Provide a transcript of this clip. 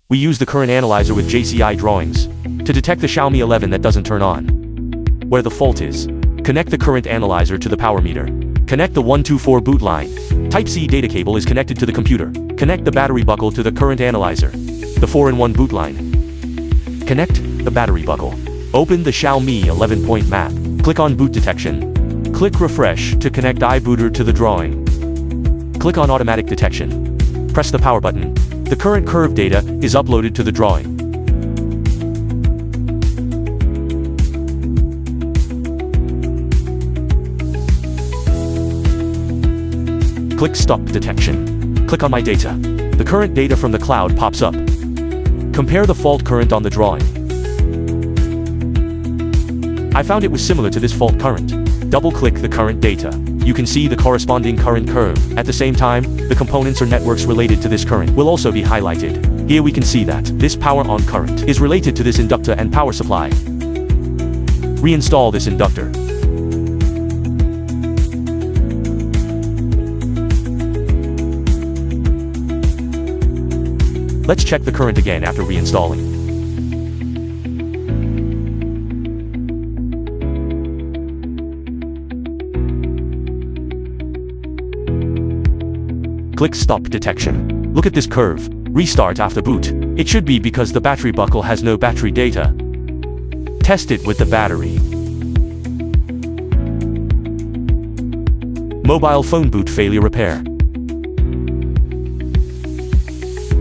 We use the current analyzer with JCID drawings to detect the Xiaomi 11 that doesn't turn on. Where the fault is, connect the current analyzer to the power meter. Connect the 124 boot line. Type-C data cable is connected to the computer. Connect the battery buckle to the current analyzer. The 4-in-1 boot line. Connect the battery buckle. Open the Xiaomi 11-point map. Click on boot detection. Click refresh to connect iBooter to the drawing. Click on automatic detection. Press the power button. The current curve data is uploaded to the drawing. Click Stop Detection. Click on My Data. The current data from the cloud pops up. Compare the fault current on the drawing. I found it was similar to this fault current. Double-click the current data. You can see the corresponding current curve. At the same time, the components or networks related to this current will also be highlighted. Here we can see that this power-on current is related to this inductor and power supply. Reinstall this inductor. Let's check the current again after reinstalling. Click Stop Detection. Look at this curve. Restart after boot. It should be because the battery buckle has no battery data. Test it with the battery. Mobile phone boot failure repair.